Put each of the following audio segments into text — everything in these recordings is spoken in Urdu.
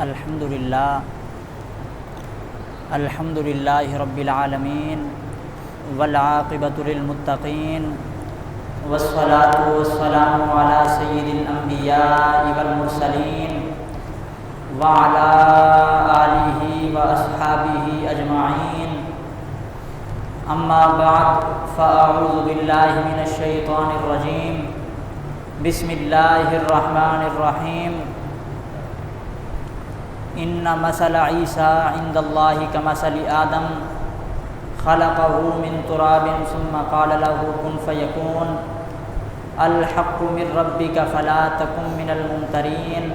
الحمد للہ رب العالمین والعاقبۃ للمتقین والصلاة والسلام علی سید الانبیاء والمرسلین وعلی آلہ واصحابہ اجمعین، اما بعد فاعوذ باللہ من الشیطان الرجیم، بسم اللہ الرحمن الرحیم۔ ان مثل عیسیٰ عند اللہ کمثل آدم خلقہ من تراب ثم قال له کن فیکون، الحق من ربک فلا تکن من الممترین،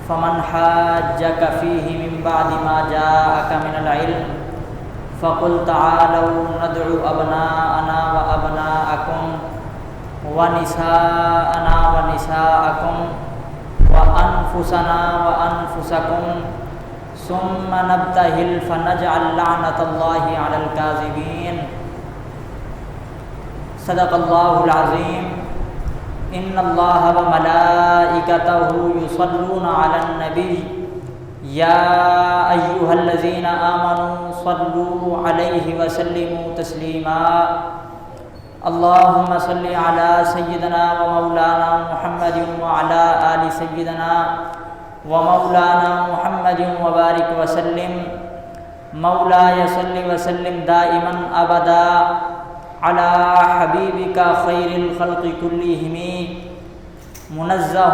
فمن حاجک فیہ من بعد ما جاءک من العلم فقل تعالوا ندعو ابناءنا وابناءکم ونساءنا ونساءکم وانفسنا وانفسکم ثم نبتہل فنجعل لعنۃ اللہ علی الکاذبین۔ صدق اللہ العظیم۔ ان اللہ وملائکتہ یصلون علی النبی یا ایھا الذین آمنوا صلوا علیہ وسلموا تسلیما۔ اللہم صل علی سیدنا و مولانا محمد وعلی آل سیدنا و مولانا محمد وبارک وسلم۔ مولاي صل وسلم دائما ابدا علی حبیبک خیر الخلق کلہم، منزہ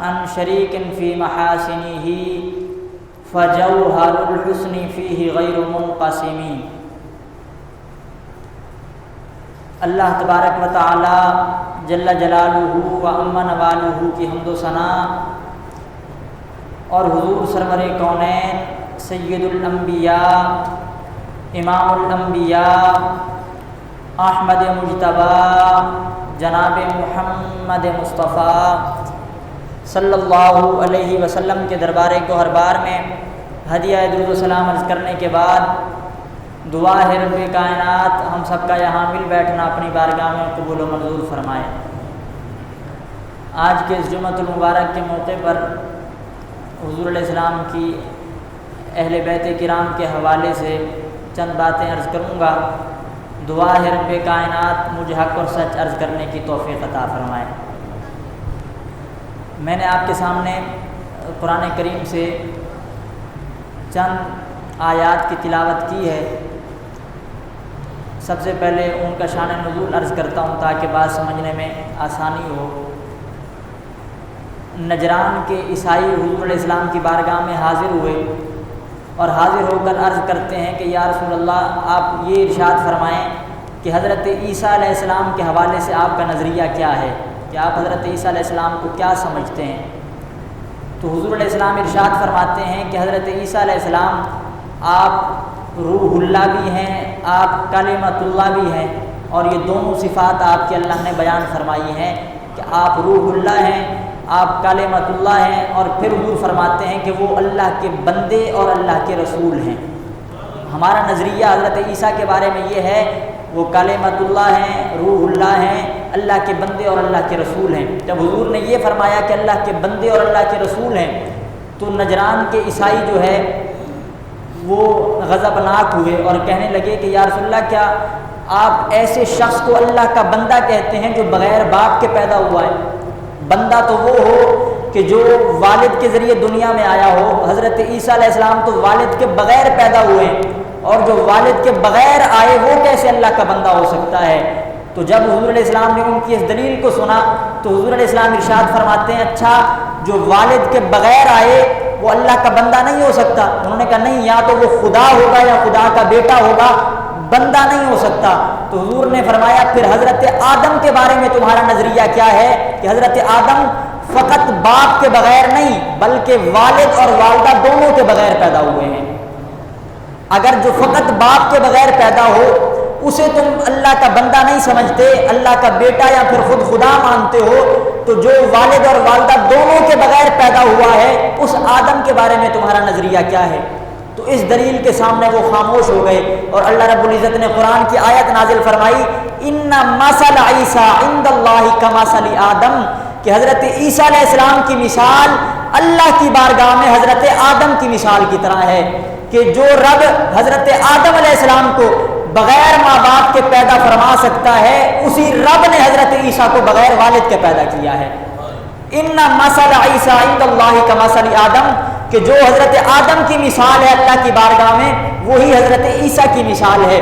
عن شریک فی محاسنہ فجوہر الحسن فیہ غیر منقسم۔ اللہ تبارک و تعالی جل جلالہ و عم نوالہ کی حمد و ثنا اور حضور سرور کونین سید الانبیاء امام الانبیاء احمد مجتبی جناب محمد مصطفیٰ صلی اللہ علیہ وسلم کے دربار گوہر بار میں ہدیہ درود و سلام عرض کرنے کے بعد دعا ہے رب کائنات ہم سب کا یہاں مل بیٹھنا اپنی بارگاہ میں قبول و منظور فرمائے۔ آج کے اس جمعۃ المبارک کے موقع پر حضور علیہ السلام کی اہل بیت کرام کے حوالے سے چند باتیں عرض کروں گا۔ دعا ہے رب کائنات مجھے حق اور سچ عرض کرنے کی توفیق عطا فرمائے۔ میں نے آپ کے سامنے قرآن کریم سے چند آیات کی تلاوت کی ہے۔ سب سے پہلے ان کا شان نزول عرض کرتا ہوں تاکہ بات سمجھنے میں آسانی ہو۔ نجران کے عیسائی حضور علیہ السلام کی بارگاہ میں حاضر ہوئے اور حاضر ہو کر عرض کرتے ہیں کہ یا رسول اللہ آپ یہ ارشاد فرمائیں کہ حضرت عیسیٰ علیہ السلام کے حوالے سے آپ کا نظریہ کیا ہے، کہ آپ حضرت عیسیٰ علیہ السلام کو کیا سمجھتے ہیں۔ تو حضور علیہ السلام ارشاد فرماتے ہیں کہ حضرت عیسیٰ علیہ السلام آپ روح اللہ بھی ہیں، آپ کلمۃ اللہ بھی ہیں، اور یہ دونوں صفات آپ کے اللہ نے بیان فرمائی ہیں کہ آپ روح اللہ ہیں، آپ کلمۃ اللہ ہیں، اور پھر حضور فرماتے ہیں کہ وہ اللہ کے بندے اور اللہ کے رسول ہیں۔ ہمارا نظریہ حضرت عیسیٰ کے بارے میں یہ ہے وہ کلمۃ اللہ ہیں، روح اللہ ہیں، اللہ کے بندے اور اللہ کے رسول ہیں۔ جب حضور نے یہ فرمایا کہ اللہ کے بندے اور اللہ کے رسول ہیں تو نجران کے عیسائی جو ہے وہ غضبناک ہوئے اور کہنے لگے کہ یا رسول اللہ کیا آپ ایسے شخص کو اللہ کا بندہ کہتے ہیں جو بغیر باپ کے پیدا ہوا ہے؟ بندہ تو وہ ہو کہ جو والد کے ذریعے دنیا میں آیا ہو، حضرت عیسیٰ علیہ السلام تو والد کے بغیر پیدا ہوئے ہیں، اور جو والد کے بغیر آئے وہ کیسے اللہ کا بندہ ہو سکتا ہے؟ تو جب حضور علیہ السلام نے ان کی اس دلیل کو سنا تو حضور علیہ السلام ارشاد فرماتے ہیں اچھا جو والد کے بغیر آئے وہ اللہ کا بندہ نہیں ہو سکتا؟ انہوں نے کہا نہیں، یا تو وہ خدا ہوگا یا خدا کا بیٹا ہوگا، بندہ نہیں ہو سکتا۔ تو حضور نے فرمایا پھر حضرت آدم کے بارے میں تمہارا نظریہ کیا ہے؟ کہ حضرت آدم فقط باپ کے بغیر نہیں بلکہ والد اور والدہ دونوں کے بغیر پیدا ہوئے ہیں۔ اگر جو فقط باپ کے بغیر پیدا ہو اسے تم اللہ کا بندہ نہیں سمجھتے، اللہ کا بیٹا یا پھر خود خدا مانتے ہو، تو جو والد اور والدہ دونوں کے بغیر پیدا ہوا ہے اس آدم کے بارے میں تمہارا نظریہ کیا ہے؟ تو اس دلیل کے سامنے وہ خاموش ہو گئے، اور اللہ رب العزت نے قرآن کی آیت نازل فرمائی ان مثل عیسیٰ عند اللہ کمثل آدم، کہ حضرت عیسیٰ علیہ السلام کی مثال اللہ کی بارگاہ میں حضرت آدم کی مثال کی طرح ہے کہ جو رب حضرت آدم علیہ السلام کو بغیر ماں باپ کے پیدا فرما سکتا ہے، اسی رب نے حضرت عیسیٰ کو بغیر والد کے پیدا کیا ہے۔ ان مثل عیسیٰ عند اللہ کمثل آدم، کہ جو حضرت آدم کی مثال ہے اللہ کی بارگاہ میں، وہی حضرت عیسیٰ کی مثال ہے۔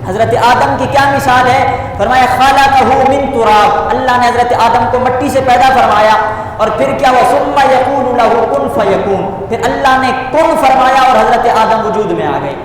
حضرت آدم کی کیا مثال ہے؟ فرمایا خلقہ من تراب، اللہ نے حضرت آدم کو مٹی سے پیدا فرمایا، اور پھر کیا ہوا؟ ثم یقول لہ کن فیکون، پھر اللہ نے کن فرمایا اور حضرت آدم وجود میں آ گئے۔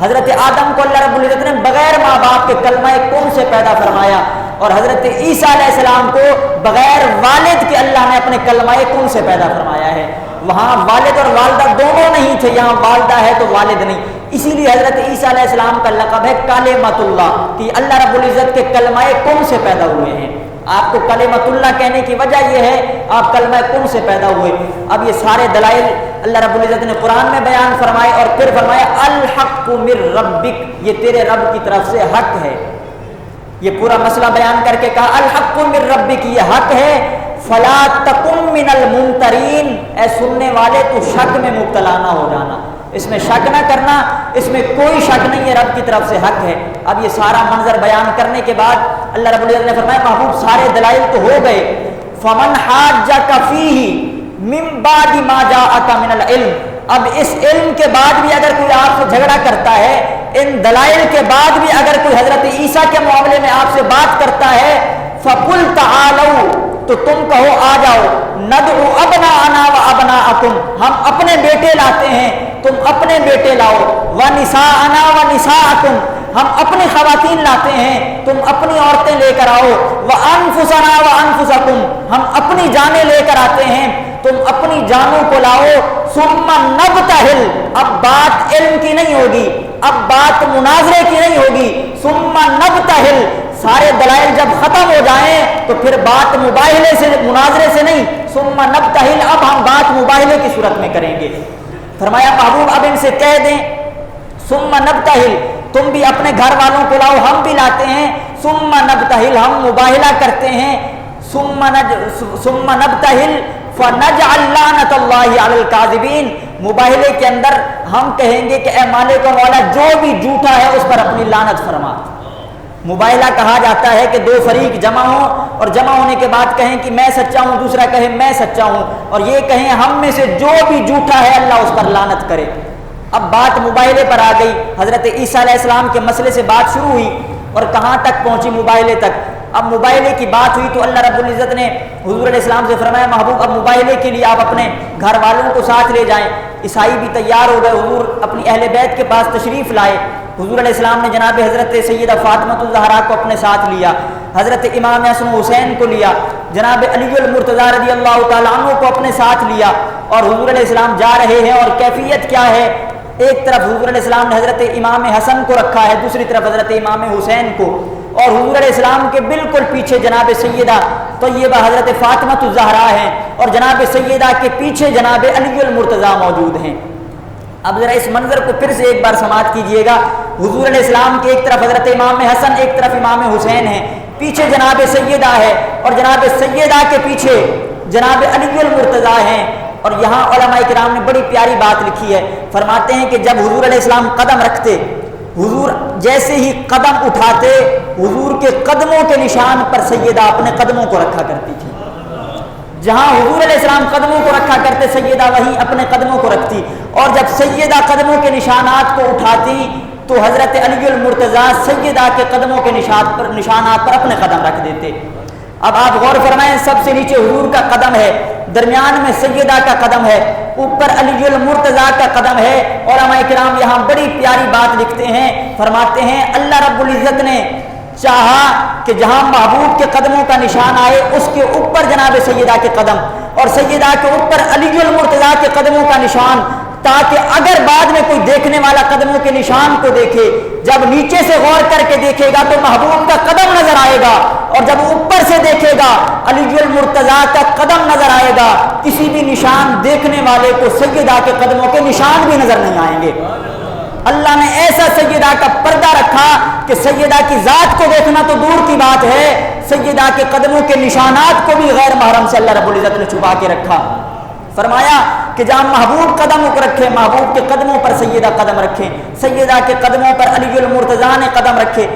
حضرت آدم کو اللہ رب العزت نے بغیر ماں باپ کے کلمہ کن سے پیدا فرمایا، اور حضرت عیسیٰ علیہ السلام کو بغیر والد کے اللہ نے اپنے کلمہ کن سے پیدا فرمایا ہے۔ وہاں والد اور والدہ دونوں نہیں تھے، یہاں والدہ ہے تو والد نہیں، اسی لیے حضرت عیسیٰ علیہ السلام کا لقب ہے کلمۃ اللہ، کہ اللہ رب العزت کے کلمہ کن سے پیدا ہوئے ہیں۔ آپ کو کلمۃ اللہ کہنے کی وجہ یہ ہے آپ کلمہ کن سے پیدا ہوئے۔ اب یہ سارے دلائل اللہ رب العزت نے قرآن میں بیان فرمائے، اور پھر فرمایا الحق من ربک، یہ تیرے رب کی طرف سے حق ہے۔ یہ پورا مسئلہ بیان کر کے کہا الحق من ربک، یہ حق ہے۔ فلا تکن من الممترین، اے سننے والے تو شک میں مبتلا نہ ہو جانا، اس میں شک نہ کرنا، اس میں کوئی شک نہیں ہے، رب کی طرف سے حق ہے۔ اب یہ سارا منظر بیان کرنے کے بعد اللہ رب العزت نے فرمایا محبوب سارے دلائل تو ہو گئے، فمن حاجک فیہ من بعد ما جاءک من العلم، اب اس علم کے بعد بھی اگر کوئی آپ سے جھگڑا کرتا ہے، ان دلائل کے بعد بھی اگر کوئی حضرت عیسیٰ کے معاملے میں آپ سے بات کرتا ہے، فقل تعالوا، تو تم کہو آ جاؤ، ندعو ابناءنا و ابناءکم، ہم اپنے بیٹے لاتے ہیں تم اپنے بیٹے لاؤ، ونساءنا و نساءکم، ہم اپنی خواتین لاتے ہیں تم اپنی عورتیں لے کر آؤ، وانفسنا و انفسکم، ہم اپنی جانیں لے کر آتے ہیں تم اپنی جانوں کو لاؤ، ثم نبتہل، اب بات علم کی نہیں ہوگی، اب بات مناظرے کی نہیں ہوگی، ثم نبتہل، سارے دلائل جب ختم ہو جائیں تو پھر بات مباہلے سے مناظرے سے نہیں، ثم نبتہل، اب ہم بات مباہلے کی صورت میں کریں گے۔ فرمایا محبوب اب ان سے کہہ دیں ثم نبتہل، تم بھی اپنے گھر والوں کو لاؤ، ہم بھی لاتے ہیں، ثم نبتہل، ہم مباہلہ کرتے ہیں، ثم نبتہل فنجعل لعنت اللہ علی الکاذبین، مباہلے کے اندر ہم کہیں گے کہ اے مالک و مولا جو بھی جھوٹا ہے اس پر اپنی لعنت فرما۔ مباہلہ کہا جاتا ہے کہ دو فریق جمع ہوں اور جمع ہونے کے بعد کہیں کہ میں سچا ہوں، دوسرا کہے میں سچا ہوں، اور یہ کہیں ہم میں سے جو بھی جھوٹا ہے اللہ اس پر لعنت کرے۔ اب بات مباہلے پر آ گئی، حضرت عیسیٰ علیہ السلام کے مسئلے سے بات شروع ہوئی اور کہاں تک پہنچی؟ مباہلے تک۔ اب مباہلے کی بات ہوئی تو اللہ رب العزت نے حضور علیہ السلام سے فرمایا محبوب اب مباہلے کے لیے آپ اپنے گھر والوں کو ساتھ لے جائیں۔ عیسائی بھی تیار ہو گئے، حضور اپنی اہل بیت کے پاس تشریف لائے۔ حضور علیہ السلام نے جناب حضرت سیدہ فاطمہ الزہرا کو اپنے ساتھ لیا، حضرت امام حسن حسین کو لیا، جناب علی المرتضیٰ رضی اللہ تعالیٰ عنہ کو اپنے ساتھ لیا، اور حضور علیہ السلام جا رہے ہیں اور کیفیت کیا ہے؟ ایک طرف حضور علیہ السلام نے حضرت امام حسن کو رکھا ہے، دوسری طرف حضرت امام حسین کو، اور حضور علیہ السلام کے بالکل پیچھے جناب سیدہ طیبہ حضرت فاطمہ الزہرا ہیں، اور جناب سیدہ کے پیچھے جناب علی المرتضیٰ موجود ہیں۔ اب ذرا اس منظر کو پھر سے ایک بار سماعت کیجئے گا، حضور علیہ السلام کے ایک طرف حضرت امام حسن، ایک طرف امام حسین ہیں، پیچھے جناب سیدہ ہے، اور جناب سیدہ کے پیچھے جناب علی المرتضیٰ ہیں۔ اور یہاں علماء کرام نے بڑی پیاری بات لکھی ہے، فرماتے ہیں کہ جب حضور علیہ السلام قدم رکھتے، حضور جیسے ہی قدم اٹھاتے، حضور کے قدموں کے نشان پر سیدہ اپنے قدموں کو رکھا کرتی تھی۔ جہاں حضور علیہ السلام قدموں کو رکھا کرتے سیدہ وہیں اپنے قدموں کو رکھتی، اور جب سیدہ قدموں کے نشانات کو اٹھاتی تو حضرت علی المرتضیٰ سیدہ کے قدموں کے نشانات پر اپنے قدم رکھ دیتے۔ اب آپ غور فرمائیں، سب سے نیچے حضور کا قدم ہے، درمیان میں سیدہ کا قدم ہے، اوپر علی المرتضیٰ کا قدم ہے۔ علماء کرام یہاں بڑی پیاری بات لکھتے ہیں، فرماتے ہیں اللہ رب العزت نے چاہا کہ جہاں محبوب کے قدموں کا نشان آئے اس کے اوپر جناب سیدہ کے قدم، اور سیدہ کے اوپر علی المرتضیٰ کے قدموں کا نشان، تاکہ اگر بعد میں کوئی دیکھنے والا قدموں کے نشان کو دیکھے، جب نیچے سے غور کر کے دیکھے گا تو محبوب کا قدم نظر آئے گا، اور جب اوپر سے دیکھے گا علی المرتضیٰ کا قدم نظر آئے گا، کسی بھی نشان دیکھنے والے کو سیدہ کے قدموں کے نشان بھی نظر نہیں آئیں گے۔ اللہ نے ایسا سیدہ کا پردہ رکھا کہ سیدہ کی ذات کو دیکھنا تو دور کی بات ہے، سیدہ کے قدموں کے نشانات کو بھی غیر محرم سے اللہ رب العزت نے چھپا کے رکھا۔ فرمایا کہ جہاں محبوب قدم رکھے محبوب کے قدموں پر سیدہ قدم رکھیں، سیدہ کے قدموں پر علی المرتضیٰ نے قدم رکھے۔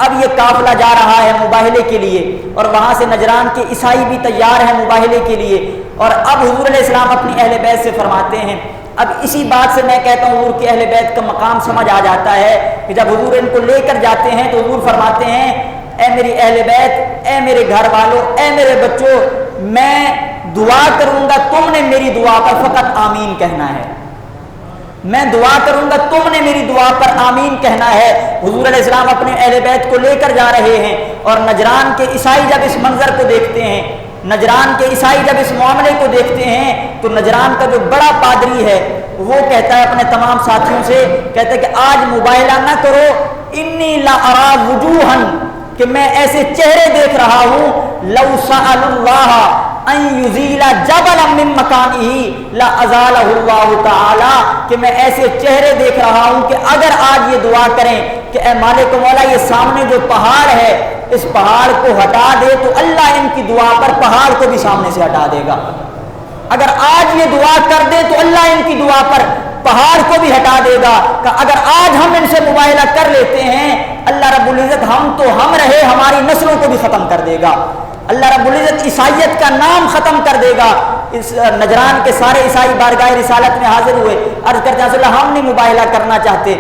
اب یہ قافلہ جا رہا ہے مباہلے کے لیے، اور وہاں سے نجران کے عیسائی بھی تیار ہیں مباہلے کے لیے، اور اب حضور علیہ السلام اپنی اہل بیت سے فرماتے ہیں۔ اب اسی بات سے میں کہتا ہوں حضور کے اہل بیت کا مقام سمجھ آ جاتا ہے کہ جب حضور ان کو لے کر جاتے ہیں تو حضور فرماتے ہیں اے میری اہل بیت، اے میرے گھر والوں، اے میرے بچوں، میں دعا کروں گا، تم نے میری دعا پر فقط آمین کہنا ہے، میں دعا کروں گا، تم نے میری دعا پر آمین کہنا ہے۔ حضور علیہ السلام اپنے اہل بیت کو لے کر جا رہے ہیں، اور نجران کے عیسائی جب اس منظر کو دیکھتے ہیں، نجران کے عیسائی جب اس معاملے کو دیکھتے ہیں تو نجران کا جو بڑا پادری ہے وہ کہتا ہے اپنے تمام ساتھیوں سے، کہتا ہے کہ آج مباہلہ نہ کرو، انی لا ارا وجوہا، کہ میں ایسے چہرے دیکھ رہا ہوں، لو سأل اللہ ان یزیل جبلا من مکانہ لا ازالہ اللہ تعالی، کہ میں ایسے چہرے دیکھ رہا ہوں کہ اگر آج یہ دعا کریں کہ اے مالک مولا یہ سامنے جو پہاڑ ہے اس پہاڑ کو ہٹا دے، تو اللہ ان کی دعا پر پہاڑ کو بھی سامنے سے ہٹا دے گا۔ اگر آج یہ دعا کر دے تو اللہ ان کی دعا پر پہاڑ کو بھی ہٹا دے گا، کہ اگر آج ہم ان سے مباہلہ کر لیتے ہیں اللہ رب العزت ہم رہے ہماری نسلوں کو بھی ختم کر دے گا، اللہ رب العزت عیسائیت کا نام ختم کر دے گا۔ اس نجران کے سارے عیسائی بارگاہ رسالت میں حاضر ہوئے، عرض کرتے ہیں رسول اللہ ہم نہیں مباہلہ کرنا چاہتے،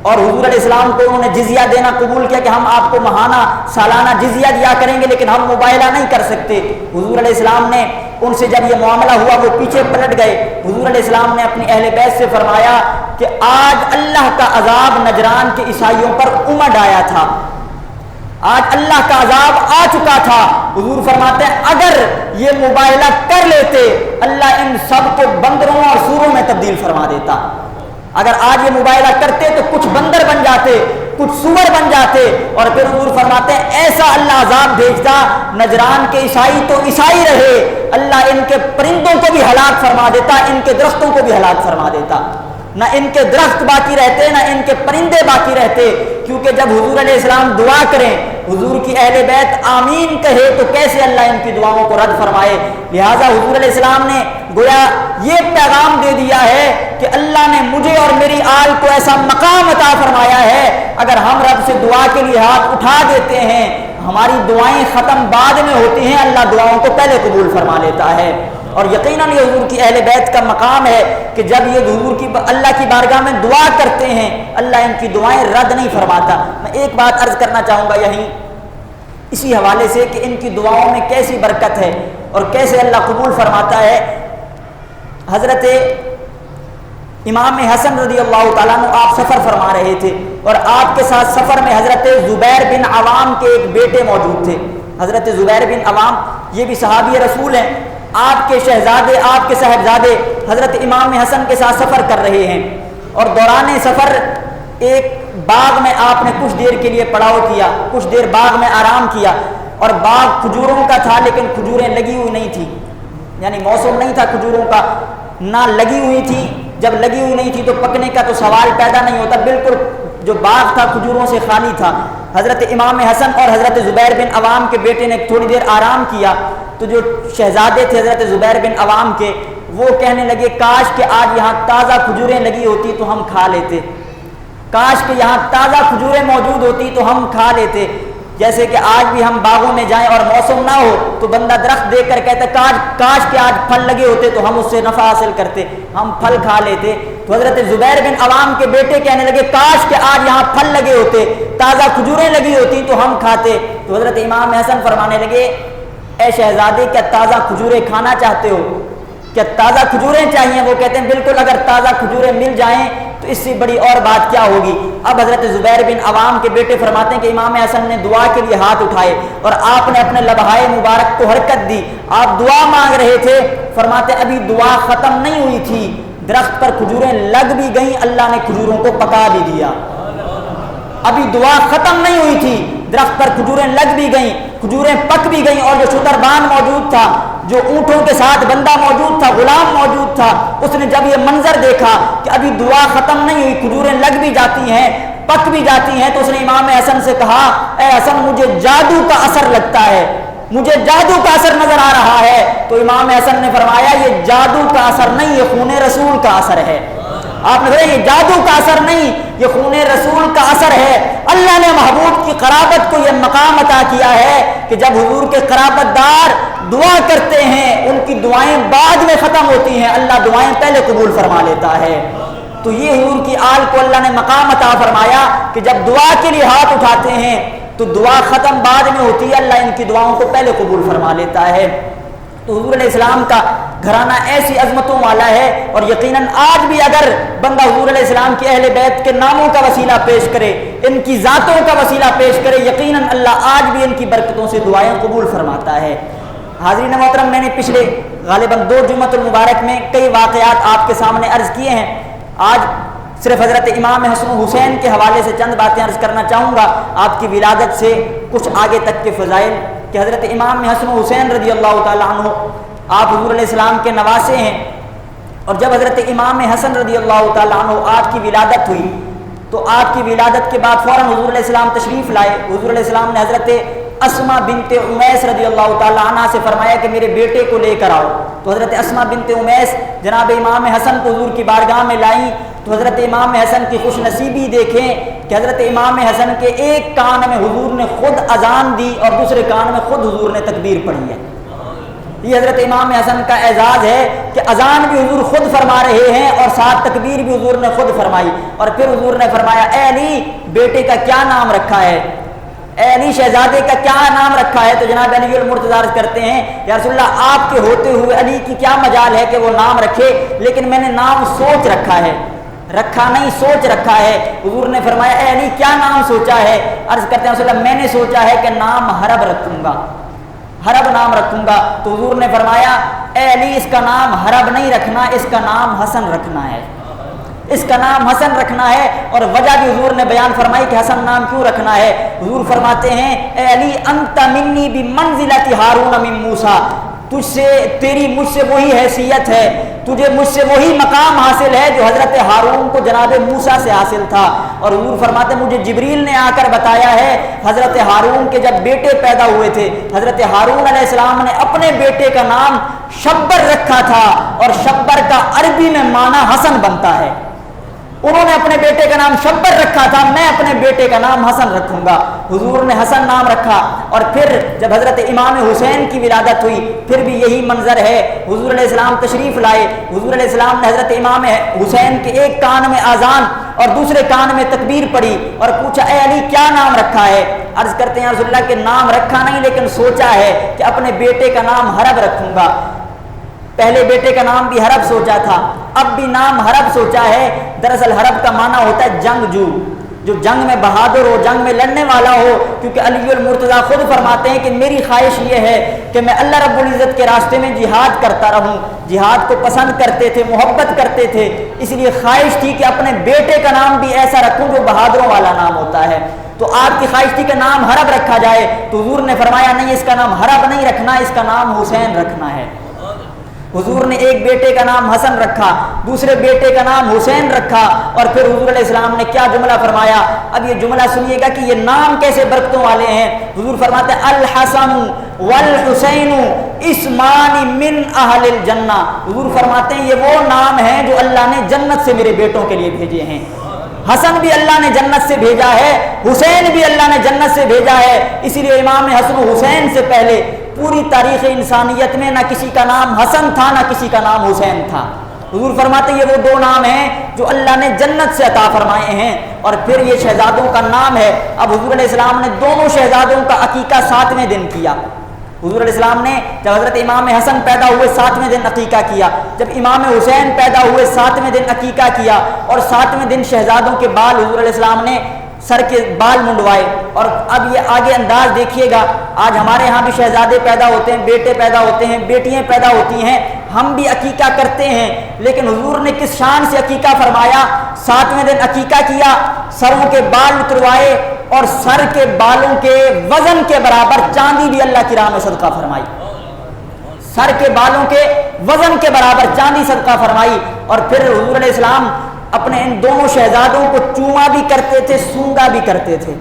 اور حضور علیہ السلام کو انہوں نے جزیہ دینا قبول کیا کہ ہم آپ کو ماہانہ سالانہ جزیہ دیا کریں گے، لیکن ہم مباہلہ نہیں کر سکتے۔ حضور علیہ السلام نے ان سے جب یہ معاملہ ہوا وہ پیچھے پلٹ گئے۔ حضور علیہ السلام نے اپنی اہل بیت سے فرمایا کہ آج اللہ کا عذاب نجران کے عیسائیوں پر امڈ آیا تھا، آج اللہ کا عذاب آ چکا تھا۔ حضور فرماتے ہیں اگر یہ مباہلہ کر لیتے اللہ ان سب کو بندروں اور سوروں میں تبدیل فرما دیتا، اگر آج یہ مباہلہ کرتے تو کچھ بندر بن جاتے، کچھ سور بن جاتے، اور پھر حضور فرماتے ہیں ایسا اللہ عذاب بھیجتا، نجران کے عیسائی تو عیسائی رہے، اللہ ان کے پرندوں کو بھی ہلاک فرما دیتا، ان کے درختوں کو بھی ہلاک فرما دیتا، نہ ان کے درخت باقی رہتے نہ ان کے پرندے باقی رہتے، کیونکہ جب حضور علیہ السلام دعا کریں حضور کی اہل بیت آمین کہے تو کیسے اللہ ان کی دعاؤں کو رد فرمائے۔ لہٰذا حضور علیہ السلام نے گویا یہ پیغام دے دیا ہے کہ اللہ نے مجھے اور میری آل کو ایسا مقام عطا فرمایا ہے، اگر ہم رب سے دعا کے لیے ہاتھ اٹھا دیتے ہیں ہماری دعائیں ختم بعد میں ہوتی ہیں، اللہ دعاؤں کو پہلے قبول فرما لیتا ہے۔ اور یقیناً یہ حضور کی اہل بیت کا مقام ہے کہ جب یہ حضور کی اللہ کی بارگاہ میں دعا کرتے ہیں اللہ ان کی دعائیں رد نہیں فرماتا۔ میں ایک بات عرض کرنا چاہوں گا یہیں اسی حوالے سے کہ ان کی دعاؤں میں کیسی برکت ہے اور کیسے اللہ قبول فرماتا ہے۔ حضرت امام حسن رضی اللہ تعالیٰ عنہ آپ سفر فرما رہے تھے، اور آپ کے ساتھ سفر میں حضرت زبیر بن عوام کے ایک بیٹے موجود تھے۔ حضرت زبیر بن عوام یہ بھی صحابی رسول ہیں، آپ کے شہزادے آپ کے صاحبزادے حضرت امام حسن کے ساتھ سفر کر رہے ہیں، اور دوران سفر ایک باغ میں آپ نے کچھ دیر کے لیے پڑاؤ کیا، کچھ دیر باغ میں آرام کیا، اور باغ کھجوروں کا تھا لیکن کھجوریں لگی ہوئی نہیں تھی، یعنی موسم نہیں تھا کھجوروں کا، نہ لگی ہوئی تھی، جب لگی ہوئی نہیں تھی تو پکنے کا تو سوال پیدا نہیں ہوتا، بالکل جو باغ تھا کھجوروں سے خالی تھا۔ حضرت امام حسن اور حضرت زبیر بن عوام کے بیٹے نے تھوڑی دیر آرام کیا تو جو شہزادے تھے حضرت زبیر بن عوام کے وہ کہنے لگے کاش کہ آج یہاں تازہ کھجوریں لگی ہوتی تو ہم کھا لیتے، کاش کہ یہاں تازہ کھجوریں موجود ہوتی تو ہم کھا لیتے۔ جیسے کہ آج بھی ہم باغوں میں جائیں اور موسم نہ ہو تو بندہ درخت دیکھ کر کہتا ہے کاش کہ آج پھل لگے ہوتے تو ہم اس سے نفع حاصل کرتے، ہم پھل کھا لیتے۔ تو حضرت زبیر بن عوام کے بیٹے کہنے لگے کاش کہ آج یہاں پھل لگے ہوتے، تازہ کھجوریں لگی ہوتی تو ہم کھاتے۔ تو حضرت امام حسن فرمانے لگے اے شہزادے کیا تازہ کھجوریں کھانا چاہتے ہو، کیا تازہ کھجوریں چاہیے؟ وہ کہتے ہیں بالکل، اگر تازہ کھجوریں مل جائیں تو اس سے بڑی اور بات کیا ہوگی۔ اب حضرت زبیر بن عوام کے بیٹے فرماتے ہیں کہ امام حسن نے دعا کے لیے ہاتھ اٹھائے اور آپ نے اپنے لبہائے مبارک کو حرکت دی، آپ دعا مانگ رہے تھے۔ فرماتے ابھی دعا ختم نہیں ہوئی تھی، درخت پر کھجوریں لگ بھی گئیں، اللہ نے کھجوروں کو پکا بھی دیا۔ ابھی دعا ختم نہیں ہوئی تھی، درخت پر کھجوریں لگ بھی گئیں، کھجوریں پک بھی گئیں، اور جو شتربان موجود تھا، جو اونٹوں کے ساتھ بندہ موجود تھا، غلام موجود تھا، اس نے جب یہ منظر دیکھا کہ ابھی دعا ختم نہیں ہوئی، کھجوریں لگ بھی جاتی ہیں پک بھی جاتی ہیں، تو اس نے امام حسن سے کہا اے حسن مجھے جادو کا اثر لگتا ہے، مجھے جادو کا اثر نظر آ رہا ہے۔ تو امام حسن نے فرمایا یہ جادو کا اثر نہیں، یہ خون رسول کا اثر ہے۔ آپ نے کہا یہ جادو کا اثر نہیں، یہ خون رسول کا اثر ہے۔ اللہ نے محبوب کی قرابت کو یہ مقام عطا کیا ہے کہ جب حضور کے قرابت دار دعا کرتے ہیں ان کی دعائیں بعد میں ختم ہوتی ہیں، اللہ دعائیں پہلے قبول فرما لیتا ہے۔ تو یہ حضور کی آل کو اللہ نے مقام عطا فرمایا کہ جب دعا کے لیے ہاتھ اٹھاتے ہیں تو دعا ختم بعد میں ہوتی ہے، اللہ ان کی دعاؤں کو پہلے قبول فرما لیتا ہے۔ تو حضور علیہ السلام کا گھرانہ ایسی عظمتوں والا ہے، اور یقیناً آج بھی اگر بندہ حضور علیہ السلام کے اہل بیت کے ناموں کا وسیلہ پیش کرے، ان کی ذاتوں کا وسیلہ پیش کرے، یقیناً اللہ آج بھی ان کی برکتوں سے دعائیں قبول فرماتا ہے۔ حاضرین محترم، میں نے پچھلے غالباً 2 جمعۃ المبارک میں کئی واقعات آپ کے سامنے عرض کیے ہیں۔ آج صرف حضرت امام حسن و حسین کے حوالے سے چند باتیں عرض کرنا چاہوں گا، آپ کی ولادت سے کچھ آگے تک کے فضائل کہ حضرت امام حسن و حسین رضی اللہ تعالیٰ عنہ آپ حضور علیہ السلام کے نواسے ہیں، اور جب حضرت امام حسن رضی اللہ تعالیٰ عنہ آپ کی ولادت ہوئی تو آپ کی ولادت کے بعد فوراً حضور علیہ السلام تشریف لائے۔ حضور علیہ السلام نے حضرت اسما بنت امیس رضی اللہ تعالیٰ عنہ سے فرمایا کہ میرے بیٹے کو لے کر آؤ۔ تو حضرت اسما بنت امیس جناب امام حسن کو حضور کی بارگاہ میں لائیں، تو حضرت امام حسن کی خوش نصیبی دیکھیں کہ حضرت امام حسن کے ایک کان میں حضور نے خود اذان دی اور دوسرے کان میں خود حضور نے تکبیر پڑھی ہے۔ یہ حضرت امام حسن کا اعزاز ہے کہ اذان بھی حضور خود فرما رہے ہیں اور ساتھ تکبیر بھی حضور نے خود فرمائی۔ اور پھر حضور نے فرمایا اے علی بیٹے کا کیا نام رکھا ہے، اے علی شہزادے کا کیا نام رکھا ہے؟ تو جناب علی المرتضیٰ عرض کرتے ہیں یا رسول اللہ آپ کے ہوتے ہوئے علی کی کیا مجال ہے کہ وہ نام رکھے، لیکن میں نے نام سوچ رکھا ہے، رکھا نہیں سوچ رکھا ہے۔ حضور نے فرمایا اے علی کیا نام سوچا ہے؟ عرض کرتے ہیں رسول اللہ میں نے سوچا ہے کہ نام حرب رکھوں گا، حرب نام رکھوں گا۔ تو حضور نے فرمایا اے علی اس کا نام حرب نہیں رکھنا، اس کا نام حسن رکھنا ہے، اس کا نام حسن رکھنا ہے۔ اور وجہ بھی حضور نے بیان فرمائی کہ حسن نام کیوں رکھنا ہے۔ حضور فرماتے ہیں اے علی انت منی بمنزلۃ ہارون من موسیٰ، تجھ سے تیری مجھ سے وہی حیثیت ہے، تجھے مجھ سے وہی مقام حاصل ہے جو حضرت ہارون کو جناب موسیٰ سے حاصل تھا۔ اور حضور فرماتے مجھے جبریل نے آ کر بتایا ہے حضرت ہارون کے جب بیٹے پیدا ہوئے تھے، حضرت ہارون علیہ السلام نے اپنے بیٹے کا نام شبر رکھا تھا، اور شبر کا عربی میں معنی حسن بنتا ہے۔ انہوں نے اپنے بیٹے کا نام شبر رکھا تھا، میں اپنے بیٹے کا نام حسن رکھوں گا۔ حضور نے حسن نام رکھا۔ اور پھر جب حضرت امام حسین کی ولادت ہوئی پھر بھی یہی منظر ہے، حضور علیہ السلام تشریف لائے، حضور علیہ السلام نے حضرت امام حسین کے ایک کان میں اذان اور دوسرے کان میں تکبیر پڑھی اور پوچھا اے علی کیا نام رکھا ہے؟ عرض کرتے ہیں رسول اللہ کہ نام رکھا نہیں لیکن سوچا ہے کہ اپنے بیٹے کا نام حرب رکھوں گا۔ پہلے بیٹے کا نام بھی حرب سوچا تھا، اب بھی نام حرب سوچا ہے۔ دراصل حرب کا معنی ہوتا ہے جنگجو، جو جنگ میں بہادر ہو، جنگ میں لڑنے والا ہو، کیونکہ علی المرتضیٰ خود فرماتے ہیں کہ میری خواہش یہ ہے کہ میں اللہ رب العزت کے راستے میں جہاد کرتا رہوں۔ جہاد کو پسند کرتے تھے، محبت کرتے تھے، اس لیے خواہش تھی کہ اپنے بیٹے کا نام بھی ایسا رکھوں جو بہادروں والا نام ہوتا ہے۔ تو آپ کی خواہش تھی کہ نام حرب رکھا جائے، تو حضور نے فرمایا نہیں اس کا نام حرب نہیں رکھنا، اس کا نام حسین رکھنا ہے۔ حضور نے ایک بیٹے کا نام حسن رکھا، دوسرے بیٹے کا نام حسین رکھا، اور پھر حضور علیہ السلام نے کیا جملہ فرمایا؟ اب یہ جملہ سنیے گا کہ یہ نام کیسے برکتوں والے ہیں۔ حضور فرماتے ہیں الحسن والحسین اسمان من اہل الجنہ۔ حضور فرماتے ہیں یہ وہ نام ہیں جو اللہ نے جنت سے میرے بیٹوں کے لیے بھیجے ہیں۔ حسن بھی اللہ نے جنت سے بھیجا ہے، حسین بھی اللہ نے جنت سے بھیجا ہے۔ اسی لیے امام حسن و حسین سے پہلے پوری تاریخ انسانیت میں نہ کسی کا نام حسن تھا نہ کسی کا نام حسین تھا۔ حضور فرماتے ہیں یہ وہ دو نام ہیں جو اللہ نے جنت سے عطا فرمائے ہیں، اور پھر یہ شہزادوں کا نام ہے۔ اب حضور علیہ السلام نے دونوں شہزادوں کا عقیقہ 7ویں دن کیا۔ حضور علیہ السلام نے جب حضرت امام حسن پیدا ہوئے 7ویں دن عقیقہ کیا، جب امام حسین پیدا ہوئے 7ویں دن عقیقہ کیا، اور 7ویں دن شہزادوں کے بال حضور علیہ السلام نے سر کے بال منڈوائے۔ اور اب یہ آگے انداز دیکھیے گا، آج ہمارے ہاں بھی شہزادے پیدا ہوتے ہیں، بیٹے پیدا ہوتے ہیں، بیٹیاں پیدا ہوتی ہیں، ہم بھی عقیقہ کرتے ہیں، لیکن حضور نے کس شان سے عقیقہ فرمایا؟ 7ویں دن عقیقہ کیا، سروں کے بال اتروائے، اور سر کے بالوں کے وزن کے برابر چاندی بھی اللہ کی راہ میں صدقہ فرمائی۔ سر کے بالوں کے وزن کے برابر چاندی صدقہ فرمائی۔ اور پھر حضور علیہ السلام اپنے ان دونوں شہزادوں کو چوما بھی کرتے تھے، سونگا بھی کرتے تھے۔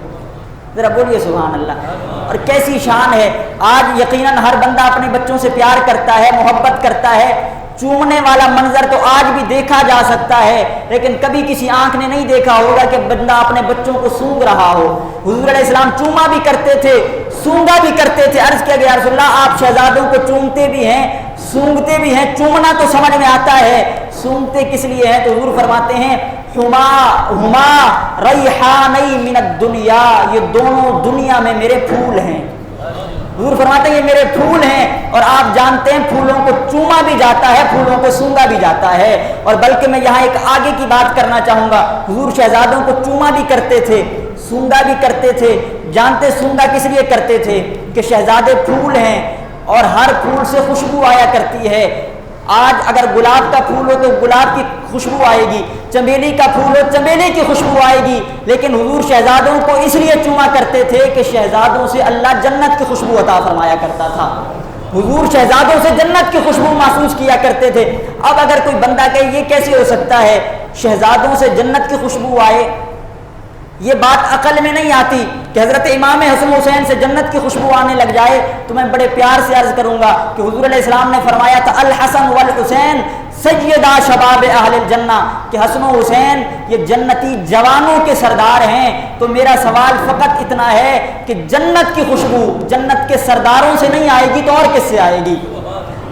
ذرا بولیے سبحان اللہ۔ اور کیسی شان ہے، آج یقیناً ہر بندہ اپنے بچوں سے پیار کرتا ہے، محبت کرتا ہے، چومنے والا منظر تو آج بھی دیکھا جا سکتا ہے، لیکن کبھی کسی آنکھ نے نہیں دیکھا ہوگا کہ بندہ اپنے بچوں کو سونگ رہا ہو۔ حضور علیہ السلام چوما بھی کرتے تھے، سونگا بھی کرتے تھے۔ عرض کیا گیا رسول اللہ آپ شہزادوں کو چومتے بھی ہیں، سونگتے بھی ہیں، چومنا تو سمجھ میں آتا ہے، سونگتے کس لیے ہیں؟ تو حضور فرماتے ہیں ہما ریحانی من الدنیا، یہ دونوں دنیا میں میرے پھول ہیں۔ حضور فرماتے ہیں یہ میرے پھول ہیں، اور آپ جانتے ہیں پھولوں کو چوما بھی جاتا ہے، پھولوں کو سونگا بھی جاتا ہے۔ اور بلکہ میں یہاں ایک آگے کی بات کرنا چاہوں گا، حضور شہزادوں کو چوما بھی کرتے تھے، سونگا بھی کرتے تھے۔ جانتے سونگا کس لیے کرتے تھے؟ کہ شہزادے پھول ہیں اور ہر پھول سے خوشبو آیا کرتی ہے۔ آج اگر گلاب کا پھول ہو تو گلاب کی خوشبو آئے گی، چمیلی کا پھول ہو چمیلی کی خوشبو آئے گی، لیکن حضور شہزادوں کو اس لیے چوما کرتے تھے کہ شہزادوں سے اللہ جنت کی خوشبو عطا فرمایا کرتا تھا۔ حضور شہزادوں سے جنت کی خوشبو محسوس کیا کرتے تھے۔ اب اگر کوئی بندہ کہے یہ کیسے ہو سکتا ہے شہزادوں سے جنت کی خوشبو آئے، یہ بات عقل میں نہیں آتی کہ حضرت امام حسن حسین سے جنت کی خوشبو آنے لگ جائے۔ تو میں بڑے پیار سے عرض کروں گا کہ حضور علیہ السلام نے فرمایا تھا الحسن والحسین سیدہ شباب اہل الجنہ، کہ حسن و حسین یہ جنتی جوانوں کے سردار ہیں۔ تو میرا سوال فقط اتنا ہے کہ جنت کی خوشبو جنت کے سرداروں سے نہیں آئے گی تو اور کس سے آئے گی؟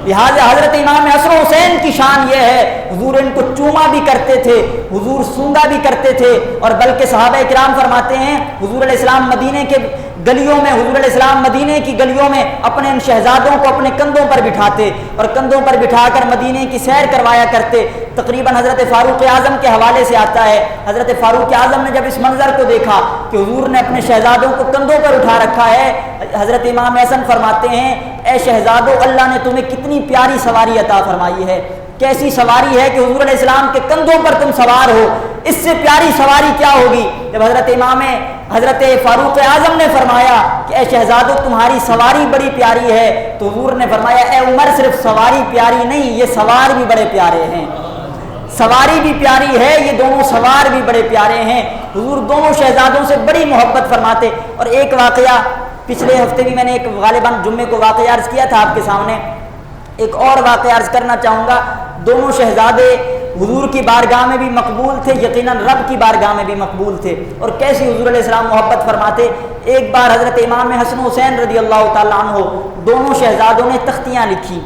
لہٰذا حضرت امام حسن حسین کی شان یہ ہے، حضور ان کو چوما بھی کرتے تھے، حضور سونگا بھی کرتے تھے، اور بلکہ صحابہ کرام فرماتے ہیں حضور علیہ السلام مدینے کے گلیوں میں، حضور علیہ السلام مدینے کی گلیوں میں اپنے ان شہزادوں کو اپنے کندھوں پر بٹھاتے اور کندھوں پر بٹھا کر مدینے کی سیر کروایا کرتے۔ تقریباً حضرت فاروق اعظم کے حوالے سے آتا ہے، حضرت فاروق اعظم نے جب اس منظر کو دیکھا کہ حضور نے اپنے شہزادوں کو کندھوں پر اٹھا رکھا ہے، حضرت امام حسن فرماتے ہیں اے شہزادو اللہ نے تمہیں کتنی پیاری سواری عطا فرمائی ہے، کیسی سواری ہے کہ حضور علیہ السلام کے کندھوں پر تم سوار ہو، اس سے پیاری سواری کیا ہوگی؟ جب حضرت فاروق اعظم نے فرمایا کہ اے شہزادو تمہاری سواری بڑی پیاری ہے، تو حضور نے فرمایا اے عمر صرف سواری پیاری نہیں، یہ سوار بھی بڑے پیارے ہیں، سواری بھی پیاری ہے، یہ دونوں سوار بھی بڑے پیارے ہیں۔ حضور دونوں شہزادوں سے بڑی محبت فرماتے۔ اور ایک واقعہ پچھلے ہفتے بھی میں نے ایک غالباً جمعے کو واقعہ عرض کیا تھا آپ کے سامنے، ایک اور واقعہ عرض کرنا چاہوں گا۔ دونوں شہزادے حضور کی بارگاہ میں بھی مقبول تھے، یقیناً رب کی بارگاہ میں بھی مقبول تھے، اور کیسی حضور علیہ السلام محبت فرماتے۔ ایک بار حضرت امام حسن حسین رضی اللہ تعالیٰ عنہ دونوں شہزادوں نے تختیاں لکھی،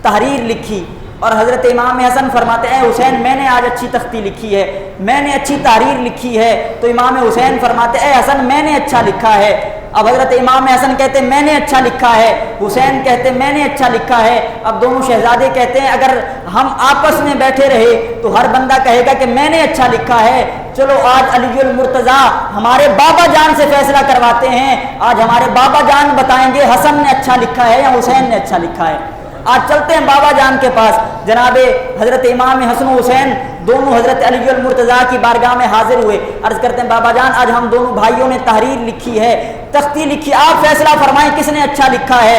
تحریر لکھی، اور حضرت امام حسن فرماتے ہیں حسین میں نے آج اچھی تختی لکھی ہے، میں نے اچھی تحریر لکھی ہے، تو امام حسین فرماتے اے حسن میں نے اچھا لکھا ہے۔ اب حضرت امام حسن کہتے میں نے اچھا لکھا ہے، حسین کہتے میں نے اچھا لکھا ہے۔ اب دونوں شہزادے کہتے ہیں اگر ہم آپس میں بیٹھے رہے تو ہر بندہ کہے گا کہ میں نے اچھا لکھا ہے، چلو آج علی المرتضیٰ ہمارے بابا جان سے فیصلہ کرواتے ہیں، آج ہمارے بابا جان بتائیں گے حسن نے اچھا لکھا ہے یا حسین نے اچھا لکھا ہے۔ آج چلتے ہیں بابا جان کے پاس، جناب حضرت امام حسن حسین دونوں حضرت علی المرتضیٰ کی بارگاہ میں حاضر ہوئے، عرض کرتے ہیں بابا جان آج ہم دونوں بھائیوں نے تحریر لکھی ہے، تختی لکھی، آپ فیصلہ فرمائیں کس نے اچھا لکھا ہے،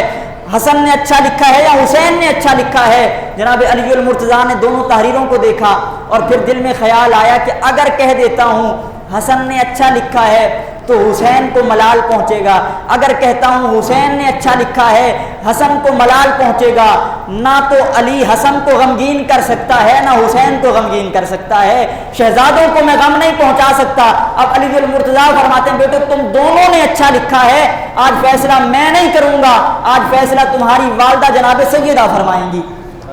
حسن نے اچھا لکھا ہے یا حسین نے اچھا لکھا ہے۔ جناب علی المرتضیٰ نے دونوں تحریروں کو دیکھا اور پھر دل میں خیال آیا کہ اگر کہہ دیتا ہوں حسن نے اچھا لکھا ہے تو حسین کو ملال پہنچے گا، اگر کہتا ہوں حسین نے اچھا لکھا ہے حسن کو ملال پہنچے گا، نہ تو علی حسن کو غمگین کر سکتا ہے نہ حسین کو غمگین کر سکتا ہے، شہزادوں کو میں غم نہیں پہنچا سکتا۔ اب علی المرتضیٰ فرماتے ہیں بیٹے تم دونوں نے اچھا لکھا ہے، آج فیصلہ میں نہیں کروں گا، آج فیصلہ تمہاری والدہ جناب سیدہ فرمائیں گی،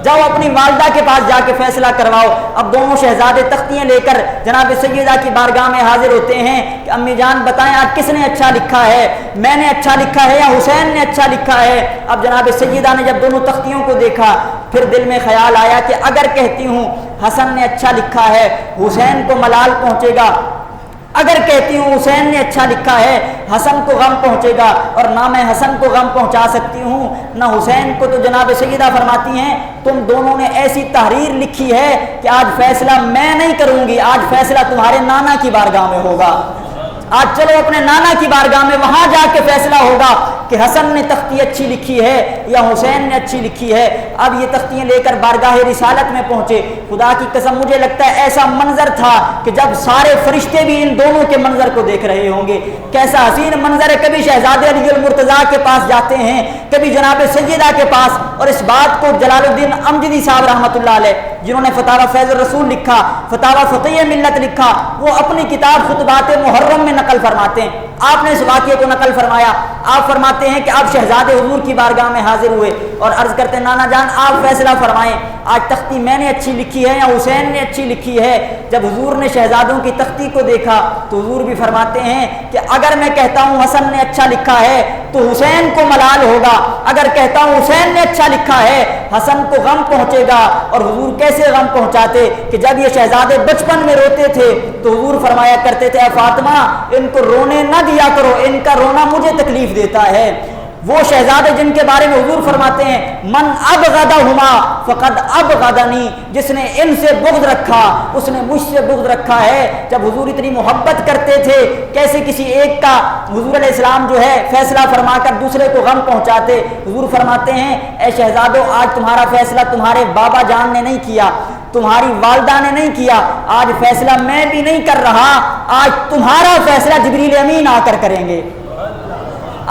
جاؤ اپنی والدہ کے پاس جا کے فیصلہ کرواؤ۔ اب دونوں شہزادے تختیاں لے کر جناب سیدہ کی بارگاہ میں حاضر ہوتے ہیں کہ امی جان بتائیں آج کس نے اچھا لکھا ہے، میں نے اچھا لکھا ہے یا حسین نے اچھا لکھا ہے۔ اب جناب سیدہ نے جب دونوں تختیوں کو دیکھا پھر دل میں خیال آیا کہ اگر کہتی ہوں حسن نے اچھا لکھا ہے حسین کو ملال پہنچے گا، اگر کہتی ہوں حسین نے اچھا لکھا ہے حسن کو غم پہنچے گا، اور نہ میں حسن کو غم پہنچا سکتی ہوں نہ حسین کو۔ تو جناب سیدہ فرماتی ہیں تم دونوں نے ایسی تحریر لکھی ہے کہ آج فیصلہ میں نہیں کروں گی، آج فیصلہ تمہارے نانا کی بارگاہ میں ہوگا، آج چلو اپنے نانا کی بارگاہ میں وہاں جا کے فیصلہ ہوگا کہ حسن نے تختی اچھی لکھی ہے یا حسین نے اچھی لکھی ہے۔ اب یہ تختیاں لے کر بارگاہ رسالت میں پہنچے۔ خدا کی قسم مجھے لگتا ہے ایسا منظر تھا کہ جب سارے فرشتے بھی ان دونوں کے منظر کو دیکھ رہے ہوں گے۔ کیسا حسین منظر ہے، کبھی شہزادے علی المرتضیٰ کے پاس جاتے ہیں، کبھی جناب سیدہ کے پاس، اور اس بات کو جلال الدین امجدی صاحب رحمۃ اللہ علیہ جنہوں نے فتاوی فیض الرسول لکھا، فتاوی فقیہ ملت لکھا، وہ اپنی کتاب خطبات محرم میں نقل فرماتے ہیں۔ آپ نے اس واقعے کو نقل فرمایا۔ آپ فرماتے ہیں کہ آپ شہزادے حضور کی بارگاہ میں حاضر ہوئے اور عرض کرتے ہیں نانا جان آپ فیصلہ فرمائیں، آج تختی میں نے اچھی لکھی ہے یا حسین نے اچھی لکھی ہے؟ جب حضور نے شہزادوں کی تختی کو دیکھا تو حضور بھی فرماتے ہیں کہ اگر میں کہتا ہوں حسن نے اچھا لکھا ہے تو حسین کو ملال ہوگا، اگر کہتا ہوں حسین نے اچھا لکھا ہے حسن کو غم پہنچے گا۔ اور حضور کیسے غم پہنچاتے کہ جب یہ شہزادے بچپن میں روتے تھے تو حضور فرمایا کرتے تھے اے فاطمہ ان کو رونے نہ دیا کرو، ان کا رونا مجھے تکلیف دیتا ہے۔ وہ شہزادے جن کے بارے میں حضور فرماتے ہیں من ابغضہما فقد ابغضنی، جس نے ان سے بغض رکھا اس نے مجھ سے بغض رکھا ہے۔ جب حضور اتنی محبت کرتے تھے کیسے کسی ایک کا حضور علیہ السلام جو ہے فیصلہ فرما کر دوسرے کو غم پہنچاتے۔ حضور فرماتے ہیں اے شہزادو آج تمہارا فیصلہ تمہارے بابا جان نے نہیں کیا، تمہاری والدہ نے نہیں کیا، آج فیصلہ میں بھی نہیں کر رہا، آج تمہارا فیصلہ جبریل امین آ کر کریں گے۔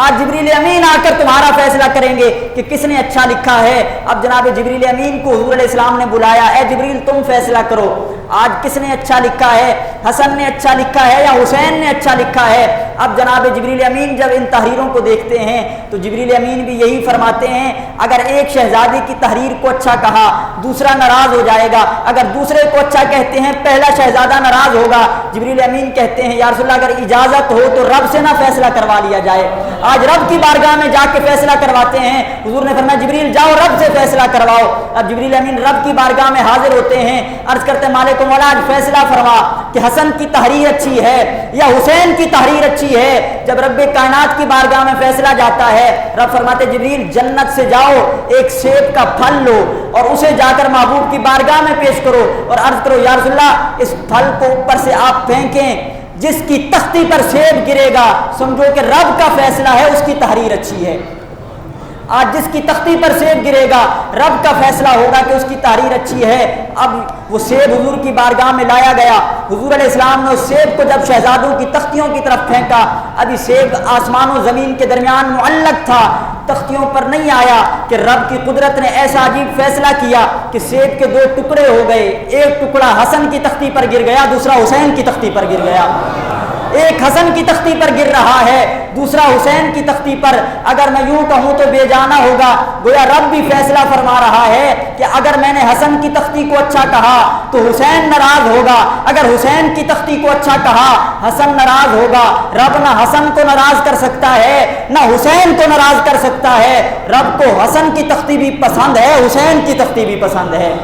آج جبریل امین آ کر تمہارا فیصلہ کریں گے کہ کس نے اچھا لکھا ہے۔ اب جناب جبریل امین کو حضور علیہ السلام نے بلایا، اے جبریل تم فیصلہ کرو آج کس نے اچھا لکھا ہے، حسن نے اچھا لکھا ہے یا حسین نے اچھا لکھا ہے؟ اب جناب جبریل امین جب ان تحریروں کو دیکھتے ہیں تو جبریل امین بھی یہی فرماتے ہیں اگر ایک شہزادی کی تحریر کو اچھا کہا دوسرا ناراض ہو جائے گا، اگر دوسرے کو اچھا کہتے ہیں پہلا شہزادہ ناراض ہوگا۔ جبریل امین کہتے ہیں یا رسول اللہ اگر اجازت ہو تو رب سے نہ فیصلہ کروا لیا جائے، آج رب کی بارگاہ میں جا کے فیصلہ کرواتے ہیں۔ حضور نے فرمایا جبریل جاؤ رب سے فیصلہ کرواؤ۔ اب جبریل امین رب کی بارگاہ میں حاضر ہوتے ہیں، عرض کرتے ہیں مالک و مولا آج فیصلہ فرما کہ حسن کی تحریر اچھی ہے یا حسین کی تحریر اچھی ہے۔ جب رب کائنات کی بارگاہ میں فیصلہ جاتا ہے رب فرماتے جبریل جنت سے جاؤ ایک سیب کا پھل لو اور اسے جا کر محبوب کی بارگاہ میں پیش کرو اور عرض کرو یا رسول اللہ اس پھل کو اوپر سے آپ پھینکیں، جس کی تختی پر سیب گرے گا سمجھو کہ رب کا فیصلہ ہے اس کی تحریر اچھی ہے۔ آج جس کی تختی پر سیب گرے گا رب کا فیصلہ ہوگا کہ اس کی تحریر اچھی ہے۔ اب وہ سیب حضور کی بارگاہ میں لایا گیا، حضور علیہ السلام نے اس سیب کو جب شہزادوں کی تختیوں کی طرف پھینکا، ابھی سیب آسمان و زمین کے درمیان معلق تھا، تختیوں پر نہیں آیا کہ رب کی قدرت نے ایسا عجیب فیصلہ کیا کہ سیب کے دو ٹکڑے ہو گئے، ایک ٹکڑا حسن کی تختی پر گر گیا دوسرا حسین کی تختی پر گر گیا۔ ایک حسن کی تختی پر گر رہا ہے دوسرا حسین کی تختی پر۔ اگر میں یوں کہوں تو بے جانا ہوگا، گویا رب بھی فیصلہ فرما رہا ہے کہ اگر میں نے حسن کی تختی کو اچھا کہا تو حسین ناراض ہوگا، اگر حسین کی تختی کو اچھا کہا حسن ناراض ہوگا۔ رب نہ حسن کو ناراض کر سکتا ہے نہ حسین کو ناراض کر سکتا ہے، رب کو حسن کی تختی بھی پسند ہے حسین کی تختی بھی پسند ہے۔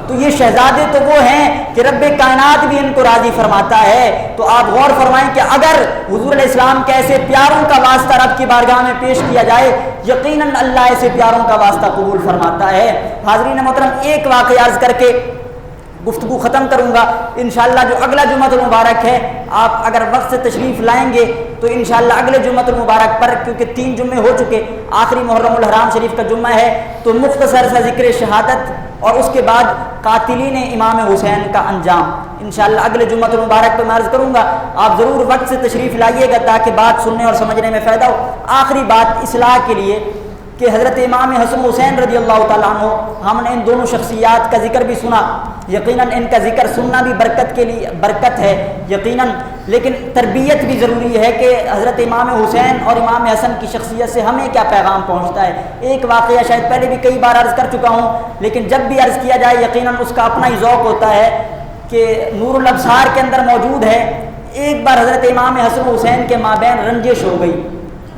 تو یہ شہزادے تو وہ ہیں کہ رب کائنات بھی ان کو راضی فرماتا ہے۔ تو آپ غور فرمائیں کہ اگر حضور علیہ السلام کے ایسے پیاروں کا واسطہ رب کی بارگاہ میں پیش کیا جائے یقیناً اللہ ایسے پیاروں کا واسطہ قبول فرماتا ہے۔ حاضرین محترم ایک واقعہ عرض کر کے گفتگو ختم کروں گا انشاءاللہ۔ جو اگلا جمعہ المبارک ہے آپ اگر وقت سے تشریف لائیں گے تو انشاءاللہ اگلے جمعہ المبارک پر، کیونکہ 3 جمعے ہو چکے، آخری محرم الحرام شریف کا جمعہ ہے، تو مختصر سا ذکر شہادت اور اس کے بعد قاتلین امام حسین کا انجام انشاءاللہ اگلے جمعہ المبارک پہ میں عرض کروں گا۔ آپ ضرور وقت سے تشریف لائیے گا تاکہ بات سننے اور سمجھنے میں فائدہ ہو۔ آخری بات اصلاح کے لیے کہ حضرت امام حسن حسین رضی اللہ تعالیٰ عنہ، ہم نے ان دونوں شخصیات کا ذکر بھی سنا، یقیناً ان کا ذکر سننا بھی برکت کے لیے برکت ہے یقیناً، لیکن تربیت بھی ضروری ہے کہ حضرت امام حسین اور امام حسن کی شخصیت سے ہمیں کیا پیغام پہنچتا ہے۔ ایک واقعہ شاید پہلے بھی کئی بار عرض کر چکا ہوں لیکن جب بھی عرض کیا جائے یقیناً اس کا اپنا ہی ذوق ہوتا ہے کہ نور الابصار کے اندر موجود ہے۔ ایک بار حضرت امام حسن حسین کے مابین رنجش ہو گئی،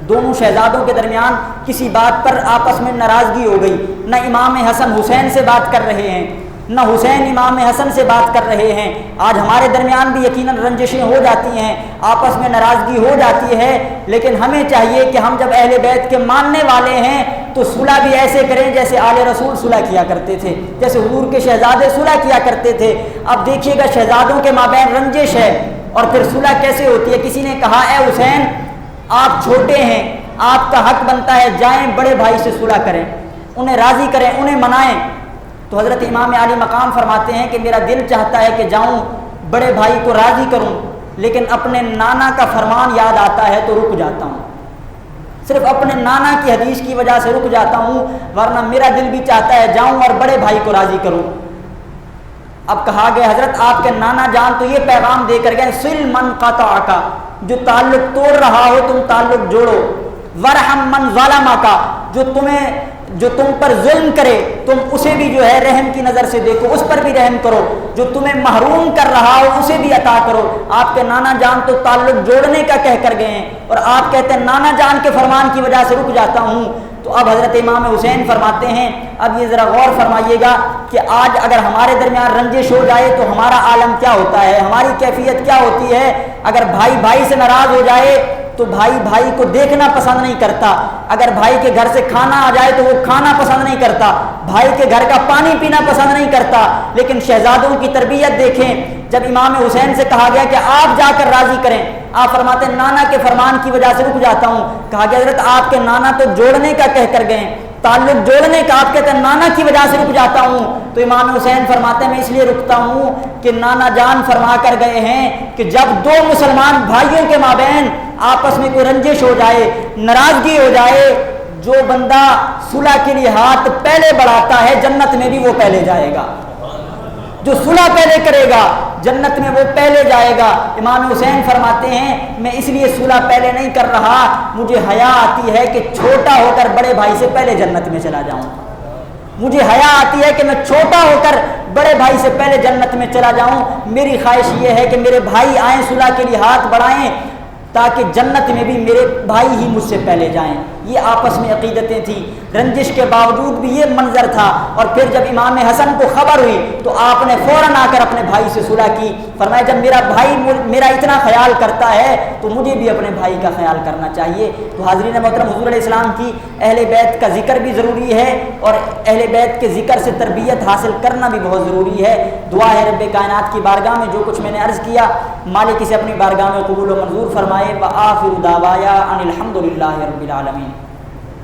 دونوں شہزادوں کے درمیان کسی بات پر آپس میں ناراضگی ہو گئی، نہ امام حسن حسین سے بات کر رہے ہیں نہ حسین امام حسن سے بات کر رہے ہیں۔ آج ہمارے درمیان بھی یقیناً رنجشیں ہو جاتی ہیں، آپس میں ناراضگی ہو جاتی ہے، لیکن ہمیں چاہیے کہ ہم جب اہل بیت کے ماننے والے ہیں تو صلح بھی ایسے کریں جیسے آل رسول صلح کیا کرتے تھے، جیسے حضور کے شہزادے صلح کیا کرتے تھے۔ اب دیکھیے گا شہزادوں کے مابین رنجش ہے اور پھر صلح کیسے ہوتی ہے۔ کسی نے کہا اے حسین آپ چھوٹے ہیں، آپ کا حق بنتا ہے جائیں بڑے بھائی سے صلح کریں، انہیں راضی کریں، انہیں منائیں۔ تو حضرت امام علی مقام فرماتے ہیں کہ میرا دل چاہتا ہے کہ جاؤں بڑے بھائی کو راضی کروں، لیکن اپنے نانا کا فرمان یاد آتا ہے تو رک جاتا ہوں، صرف اپنے نانا کی حدیث کی وجہ سے رک جاتا ہوں، ورنہ میرا دل بھی چاہتا ہے جاؤں اور بڑے بھائی کو راضی کروں۔ اب کہا گیا حضرت آپ کے نانا جان تو یہ پیغام دے کر گئے سل من قطعک، جو تعلق توڑ رہا ہو تم تعلق جوڑو، ورحم من ظلمک، جو تم پر ظلم کرے تم اسے بھی جو ہے رحم کی نظر سے دیکھو، اس پر بھی رحم کرو، جو تمہیں محروم کر رہا ہو اسے بھی عطا کرو۔ آپ کے نانا جان تو تعلق جوڑنے کا کہہ کر گئے ہیں اور آپ کہتے ہیں نانا جان کے فرمان کی وجہ سے رک جاتا ہوں۔ تو اب حضرت امام حسین فرماتے ہیں اب یہ ذرا غور فرمائیے گا کہ آج اگر ہمارے درمیان رنجش ہو جائے تو ہمارا عالم کیا ہوتا ہے، ہماری کیفیت کیا ہوتی ہے۔ اگر بھائی بھائی سے ناراض ہو جائے تو بھائی بھائی کو دیکھنا پسند نہیں کرتا، اگر بھائی کے گھر سے کھانا آ جائے تو وہ کھانا پسند نہیں کرتا، بھائی کے گھر کا پانی پینا پسند نہیں کرتا۔ لیکن شہزادوں کی تربیت دیکھیں، جب امام حسین سے کہا گیا کہ آپ جا کر راضی کریں، آپ فرماتے ہیں نانا کے فرمان کی وجہ سے رک جاتا ہوں۔ کہا گیا حضرت آپ کے نانا تو جوڑنے کا کہہ کر گئے، تعلق جوڑنے کا، آپ کہتے ہیں نانا کی وجہ سے رک جاتا ہوں۔ تو امام حسین فرماتے ہیں میں اس لیے رکتا ہوں کہ نانا جان فرما کر گئے ہیں کہ جب دو مسلمان بھائیوں کے مابین آپس میں کوئی رنجش ہو جائے، ناراضگی ہو جائے، جو بندہ صلح کے لیے ہاتھ پہلے بڑھاتا ہے جنت میں بھی وہ پہلے جائے گا، جو صلح پہلے کرے گا جنت میں وہ پہلے جائے گا۔ امام حسین فرماتے ہیں میں اس لیے صلح پہلے نہیں کر رہا، مجھے حیا آتی ہے کہ چھوٹا ہو کر بڑے بھائی سے پہلے جنت میں چلا جاؤں، مجھے حیا آتی ہے کہ میں چھوٹا ہو کر بڑے بھائی سے پہلے جنت میں چلا جاؤں۔ میری خواہش یہ ہے کہ میرے بھائی آئیں صلح کے لیے ہاتھ بڑھائیں تاکہ جنت میں بھی میرے بھائی ہی مجھ سے پہلے جائیں۔ یہ آپس میں عقیدتیں تھیں، رنجش کے باوجود بھی یہ منظر تھا۔ اور پھر جب امام حسن کو خبر ہوئی تو آپ نے فوراً آ کر اپنے بھائی سے صلح کی، فرمایا جب میرا بھائی میرا اتنا خیال کرتا ہے تو مجھے بھی اپنے بھائی کا خیال کرنا چاہیے۔ تو حاضرین محترم، حضور علیہ السلام کی اہل بیت کا ذکر بھی ضروری ہے اور اہل بیت کے ذکر سے تربیت حاصل کرنا بھی بہت ضروری ہے۔ دعا ہے رب کائنات کی بارگاہ میں جو کچھ میں نے عرض کیا مالک اسے اپنی بارگاہ میں قبول و منظور فرمائے۔ وآخر دعوایا ان الحمد للہ رب العالمین۔